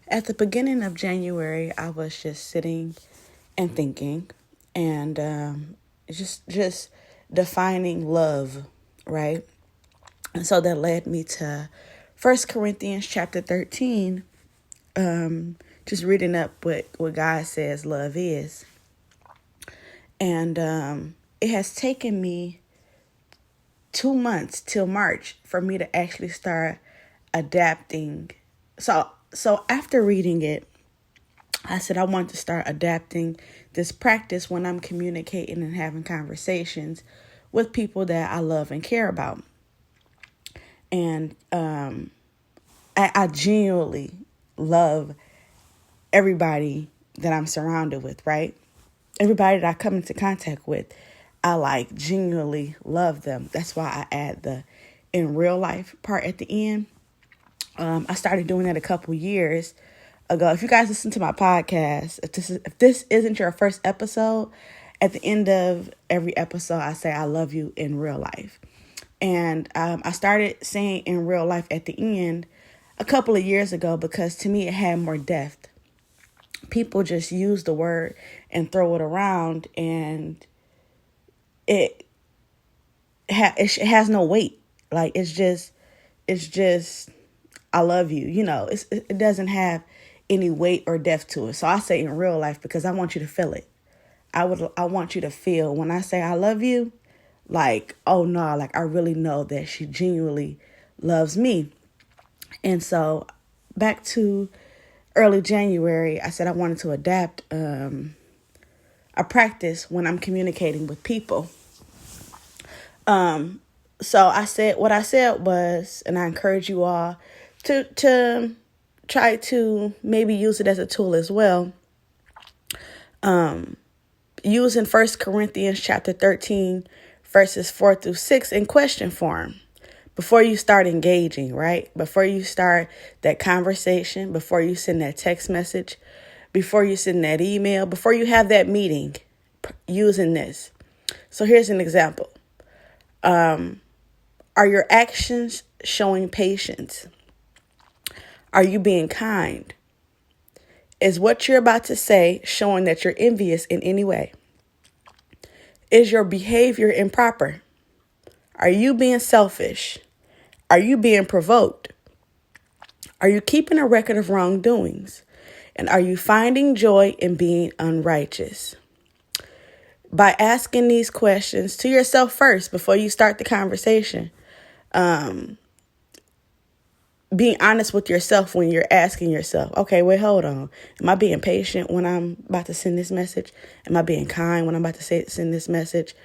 At the beginning of January, I was just sitting and thinking and just defining love, right? And so that led me to First Corinthians chapter 13, just reading up what God says love is. And it has taken me 2 months till March for me to actually start adapting. So after reading it, I said I want to start adapting this practice when I'm communicating and having conversations with people that I love and care about. And I genuinely love everybody that I'm surrounded with, right? Everybody that I come into contact with, I genuinely love them. That's why I add the in real life part at the end. I started doing that a couple years ago. If you guys listen to my podcast, if this isn't your first episode, at the end of every episode, I say I love you in real life. And I started saying in real life at the end a couple of years ago because to me it had more depth. People just use the word and throw it around, and it has no weight. It's just I love you. It doesn't have any weight or depth to it. So I say in real life because I want you to feel it. I want you to feel when I say I love you, oh no, I really know that she genuinely loves me. And so back to early January, I said I wanted to adapt a practice when I'm communicating with people. So what I said was, and I encourage you all to try to maybe use it as a tool as well. Using 1 Corinthians chapter 13, verses 4-6 in question form. Before you start engaging, right? Before you start that conversation, before you send that text message, before you send that email, before you have that meeting, using this. So here's an example. Are your actions showing patience? Are you being kind? Is what you're about to say showing that you're envious in any way? Is your behavior improper? Are you being selfish? Are you being provoked? Are you keeping a record of wrongdoings? And are you finding joy in being unrighteous? By asking these questions to yourself first before you start the conversation, being honest with yourself when you're asking yourself, okay, wait, hold on. Am I being patient when I'm about to send this message? Am I being kind when I'm about to send this message?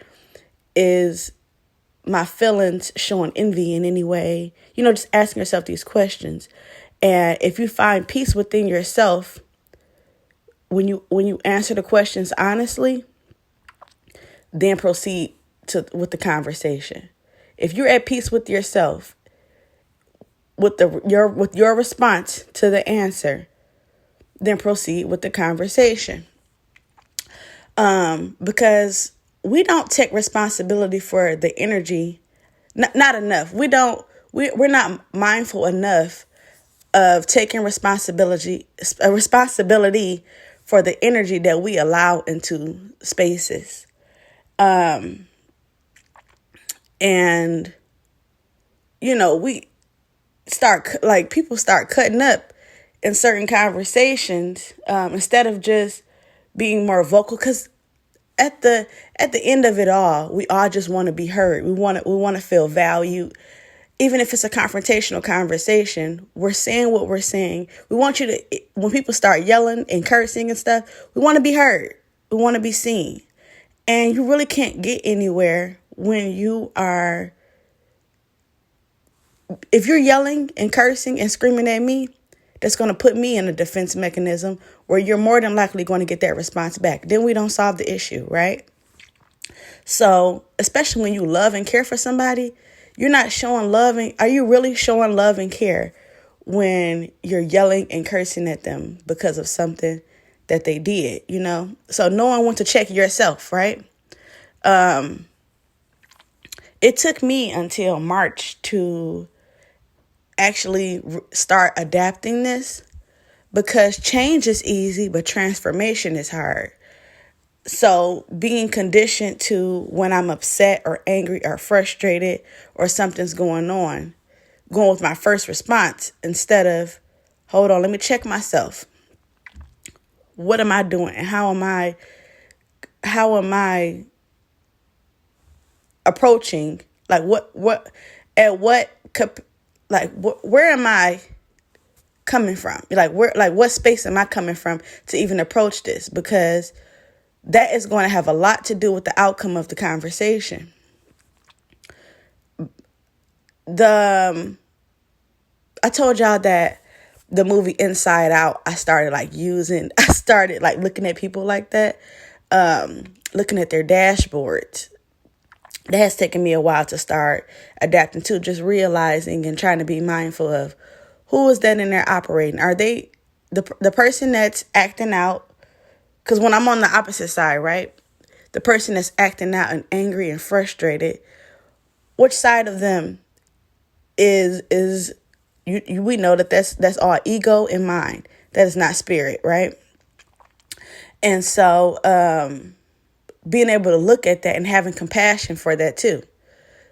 Is my feelings showing envy in any way? Just asking yourself these questions. And if you find peace within yourself, when you answer the questions honestly, then proceed with the conversation. If you're at peace with yourself, with your response to the answer, then proceed with the conversation. Because we don't take responsibility for the energy, not enough. We're not mindful enough of taking responsibility for the energy that we allow into spaces. And we people start cutting up in certain conversations, instead of just being more vocal, because at the end of it all, we all just want to be heard. We want to feel valued. Even if it's a confrontational conversation, we're saying what we're saying. We want you to, when people start yelling and cursing and stuff, we want to be heard. We want to be seen. And you really can't get anywhere when if you're yelling and cursing and screaming at me, that's going to put me in a defense mechanism where you're more than likely going to get that response back. Then we don't solve the issue, right? So, especially when you love and care for somebody, you're not showing love. Are you really showing love and care when you're yelling and cursing at them because of something that they did, So knowing when to check yourself, right? It took me until March to actually start adapting this, because change is easy, but transformation is hard. So being conditioned to when I'm upset or angry or frustrated or something's going on, going with my first response instead of, hold on, let me check myself. What am I doing? And how am I approaching? Like where am I coming from? What space am I coming from to even approach this? Because that is going to have a lot to do with the outcome of the conversation. I told y'all that the movie Inside Out, I started looking at people like that, looking at their dashboards. That has taken me a while to start adapting to, just realizing and trying to be mindful of who is that in there operating. Are they the person that's acting out? Because when I'm on the opposite side, right, the person that's acting out and angry and frustrated, which side of them is we know that that's all ego and mind. That is not spirit, right? And so being able to look at that and having compassion for that too.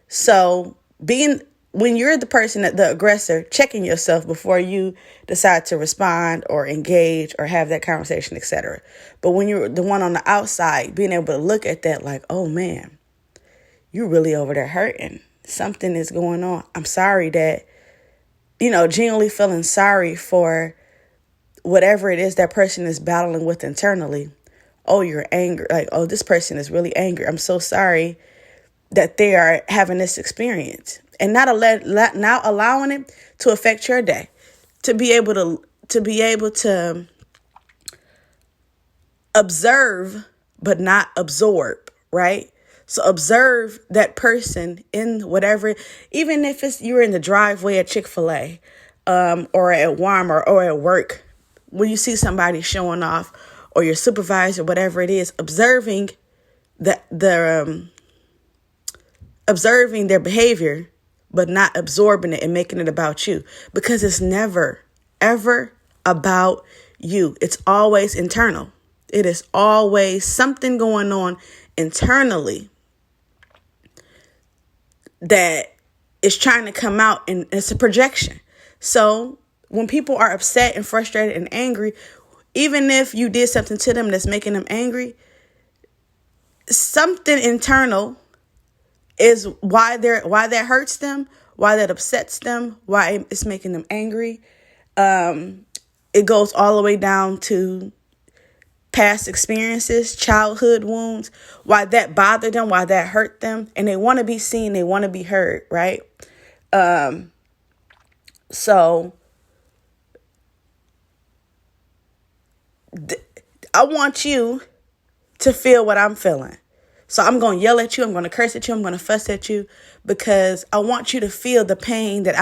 So when you're the person, the aggressor, checking yourself before you decide to respond or engage or have that conversation, etc. But when you're the one on the outside, being able to look at that like, oh man, you're really over there hurting. Something is going on. I'm sorry that, genuinely feeling sorry for whatever it is that person is battling with internally. Oh, you're angry. Like, oh, this person is really angry. I'm so sorry that they are having this experience. And not allowing it to affect your day, to be able to observe but not absorb, right? So observe that person in whatever, even if you're in the driveway at Chick-fil-A, or at Walmart or at work, when you see somebody showing off, or your supervisor, whatever it is, observing observing their behavior, but not absorbing it and making it about you, because it's never, ever about you. It's always internal. It is always something going on internally that is trying to come out, and it's a projection. So when people are upset and frustrated and angry, even if you did something to them that's making them angry, something internal is why that hurts them, why that upsets them, why it's making them angry. It goes all the way down to past experiences, childhood wounds, why that bothered them, why that hurt them. And they want to be seen, they want to be heard, right? So I want you to feel what I'm feeling. So I'm going to yell at you. I'm going to curse at you. I'm going to fuss at you, because I want you to feel the pain that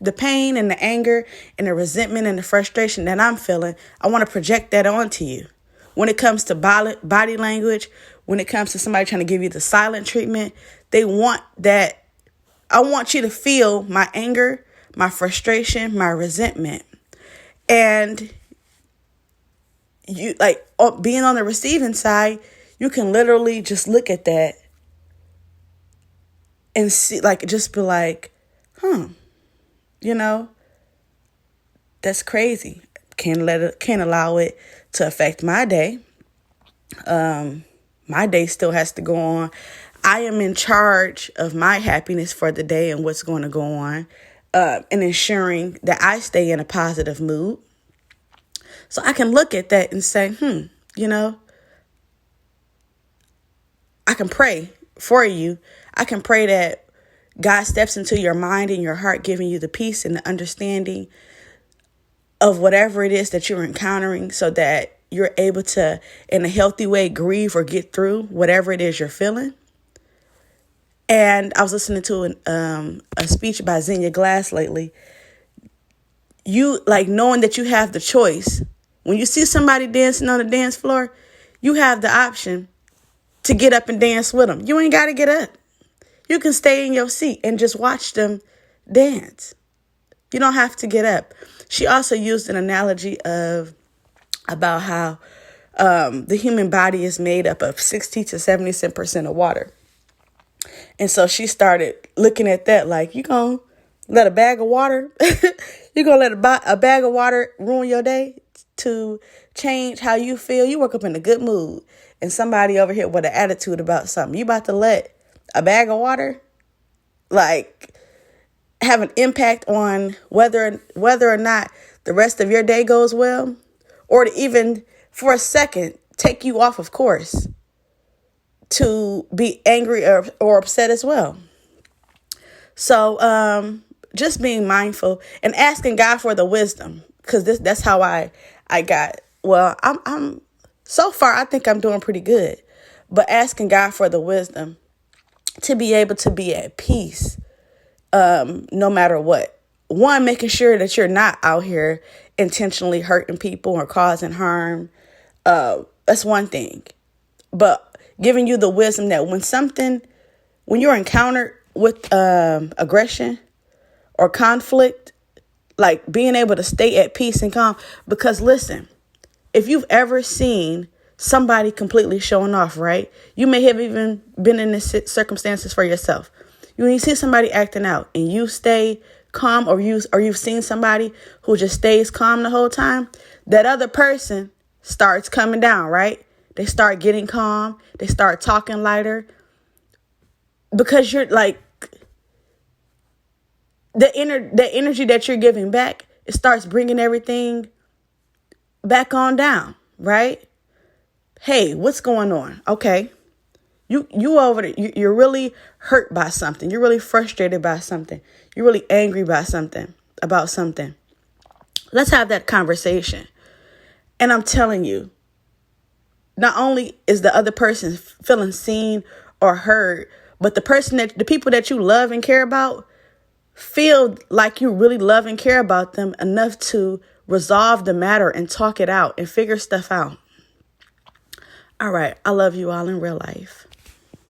the pain and the anger and the resentment and the frustration that I'm feeling. I want to project that onto you. When it comes to body language, when it comes to somebody trying to give you the silent treatment, they want that. I want you to feel my anger, my frustration, my resentment. And you, like, being on the receiving side, you can literally just look at that and see, like, just be like, that's crazy. Can't allow it to affect my day. My day still has to go on. I am in charge of my happiness for the day and what's going to go on, and ensuring that I stay in a positive mood. So I can look at that and say, I can pray for you. I can pray that God steps into your mind and your heart, giving you the peace and the understanding of whatever it is that you're encountering, so that you're able to, in a healthy way, grieve or get through whatever it is you're feeling. And I was listening to a speech by Xenia Glass lately. You, like, knowing that you have the choice. When you see somebody dancing on the dance floor, you have the option to get up and dance with them. You ain't got to get up. You can stay in your seat and just watch them dance. You don't have to get up. She also used an analogy about how the human body is made up of 60 to 70% of water. And so she started looking at that like, you going to let a bag of water, you going to let a bag of water ruin your day to change how you feel? You woke up in a good mood and somebody over here with an attitude about something. You about to let a bag of water like have an impact on whether or not the rest of your day goes well, or to even for a second take you off of course to be angry or upset as well. So just being mindful and asking God for the wisdom, because that's how I got. Well, I'm so far I think I'm doing pretty good, but asking God for the wisdom to be able to be at peace no matter what. One, making sure that you're not out here intentionally hurting people or causing harm. That's one thing. But giving you the wisdom that when you're encountered with aggression or conflict, like being able to stay at peace and calm. Because listen, if you've ever seen somebody completely showing off, right? You may have even been in this circumstances for yourself. When you see somebody acting out and you stay calm, or you've seen somebody who just stays calm the whole time, that other person starts coming down, right? They start getting calm. They start talking lighter because you're like the energy that you're giving back. It starts bringing everything back on down, right? Hey, what's going on? Okay. You over there, you're really hurt by something. You're really frustrated by something. You're really angry about something. Let's have that conversation. And I'm telling you, not only is the other person feeling seen or heard, but the people that you love and care about feel like you really love and care about them enough to resolve the matter and talk it out and figure stuff out. All right. I love you all in real life.